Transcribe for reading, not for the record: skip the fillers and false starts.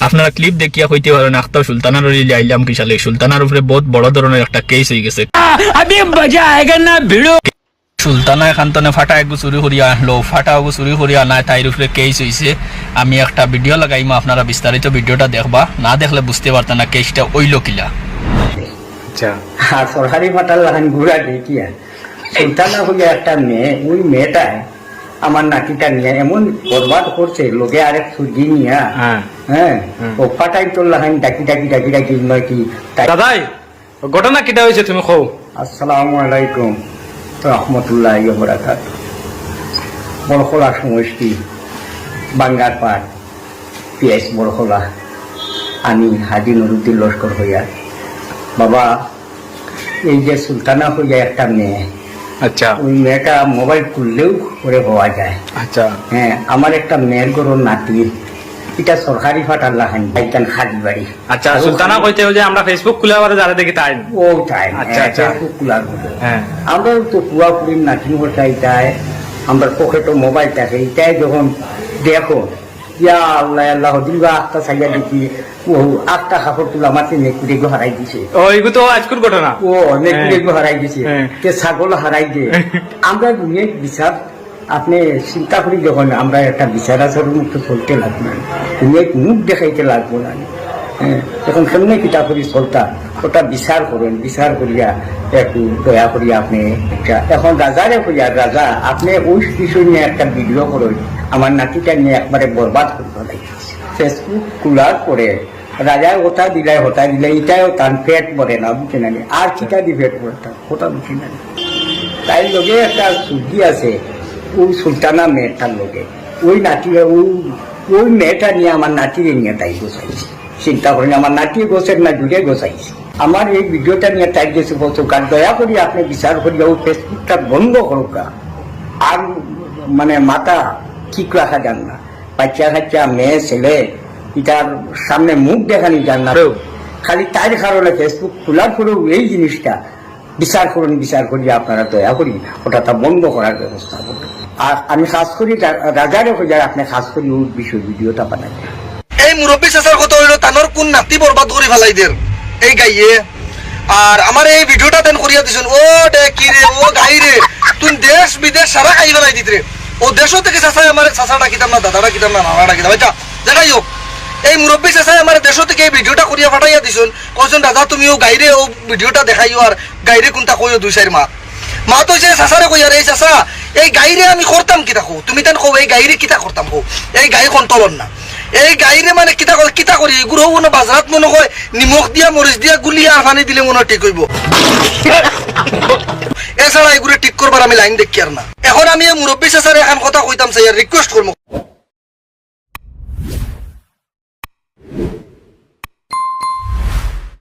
আপনারা ক্লিপ দেখিয়া কইতে পারেন আখতার সুলতানার আইলাম কি সালে সুলতানার উপরে বহুত বড় ধরনের একটা কেস হয়ে গেছে। अभी मजा आएगा ना भिड़ो। সুলতানা এখান থেকে ফাটা একগু চুরি করিয়া আনলো, ফাটা একগু চুরি করিয়া নাই, তাইর উপরে কেস হয়েছে। আমি একটা ভিডিও লাগাইম, আপনারা বিস্তারিত ভিডিওটা দেখবা, না দেখলে বুঝতে পারতেন না কেসটা ওইল কিলা। আচ্ছা, আর সরকারি ফাটাল লাগান ঘুরা দেখিয়া সুলতানা হইয়া একটা মেয়ে, ওই মেয়েটায় আমার নাতিটা নিয়ে এমন বরবাদ করছে, লোকে আরেক সুজি নিয়া হ্যাঁ ও ফাটাই তোর লাগান ডাকি ডাকি ডাকি ডাকি নয় কি। দাদাই ঘটনা কিটা হয়েছে তুমি কও। আসসালামু আলাইকুম রহমতুল্লাহ বারাকাতুহু। বড়খোলা সমষ্টি বাঙ্গার পাট পিএস বড়খোলা, আমি হাজি নুরুদ্দিন লস্কর হইয়া। বাবা, এই যে সুলতানা হইয়া একটা মেয়ে, আচ্ছা ওই মেয়েটা মোবাইল খুললেও করে হওয়া যায়। আচ্ছা হ্যাঁ, আমার একটা মেয়ের গরুর নাতি, এটা সরকারি ফাটার লাগান বাইকান খালি বাড়ি। আচ্ছা, সুলতানা কইতে যে আমরা ফেসবুক খুলে আবার যারা দেখি তাই ও তাই আচ্ছা, আচ্ছা। ফেসবুক খোলার মতো হ্যাঁ আমরা তো পুরাপুরি নাতি ওটাই তাই, আমরা পকেটে মোবাইল থাকে এটাই যখন দেখো ইয়া আল্লাহ আল্লাহ দিবা আটটা সাইয়া দেখি ও আটটা কাপড় তুলা মাটি নেকুড়ে গো হারাই দিছে। ও এগুলো তো আজকের ঘটনা। ও নেকুড়ে গো হারাই দিছে, হ্যাঁ। কে ছাগল হারাই দিয়ে আমরা দুনিয়া বিচার আপনি চিন্তা করি যখন আমরা একটা বিচার আচরণ মুক্ত চলতে লাগবো না, দুনিয়ায় মুখ দেখাইতে লাগবো না। হ্যাঁ, এখন কেমনে কিতা করি চলতা ওটা বিচার করেন, বিচার করিয়া একটু দয়া করিয়া আপনি এখন রাজারে করিয়া রাজা আপনি ওই বিষয় নিয়ে একটা ভিডিও করেন, আমার নাতিটা নিয়ে একবারে বরবাদ করতে লাগে। ফেসবুক খোলার পরে রাজায় ওটা দিলাই হতা দিলে এটাও তার পেট পরে না, বুঝে না আর কিটা দি পেট পরে ওটা বুঝি না। তাই লগে একটা সুজি আছে, ওই সুলতানা মেয়েটার লোকে ওই নাতি ওই মেয়েটা নিয়ে আমার নাতিরে নিয়ে তাই গোছাইছে। চিন্তা করেন আমার নাতি গোছের না জুড়ে গোছাইছে। আমার এই ভিডিওটা নিয়ে তাই গেছে বলছো কার দয়া করি আপনি বিচার করি ও ফেসবুকটা বন্ধ করুক, আর মানে মাথা ঠিক রাখা যান না। বাচ্চা কাচ্চা মেয়ে ছেলে এটার সামনে মুখ দেখানি যান না, খালি তার কারণে ফেসবুক খোলার পরেও এই জিনিসটা বিচার করুন, বিচার করি আপনারা দয়া করি ওটা তা বন্ধ করার ব্যবস্থা করুন। আর আমি খাস করি রাজারে হয়ে যায় আপনি খাস করি ওই বিষয় ভিডিওটা বানাই। এই মুরব্বী চাচার কথা হইলো তানোর কোন নাতি বরবাদ করে ফেলাই দের এই গাইয়ে। আর আমার এই ভিডিওটা দেন করিয়া দিছেন, ও ডে কি রে ও গাই রে তুই দেশ বিদেশ সারা গাই ফেলাই দিত রে। ও দেশও থেকে চাচাই আমার চাচাটা কিতাম না দাদাটা কিতাম না নানাটা কিতাম, আচ্ছা দেখাই হোক। এই মুরব্বী চাচাই আমার দেশ থেকে এই ভিডিওটা করিয়া ফাটাইয়া দিছেন, কইছেন দাদা তুমিও গাইরে ও ভিডিওটা দেখাইও আর গাইরে কোনটা কইও দুই চার মা তো যে চাচারে কই আর এই চাচা এই গাইরে আমি করতাম কিতা কো তুমি তেন কো এই গাইরে কিতা করতাম কো এই গাই কন্ট্রোল না এই গাইরে মানে কিতা করি এগুলো মনে বাজারাত মনে হয় নিমখ দিয়া মরিচ দিয়া গুলিয়া আর পানি দিলে মনে ঠিক হইব। এছাড়া এগুলো ঠিক করবার আমি লাইন দেখি আর না। এখন আমি মুরব্বী চাচারে এখন কথা কইতাম চাই রিকোয়েস্ট করবো,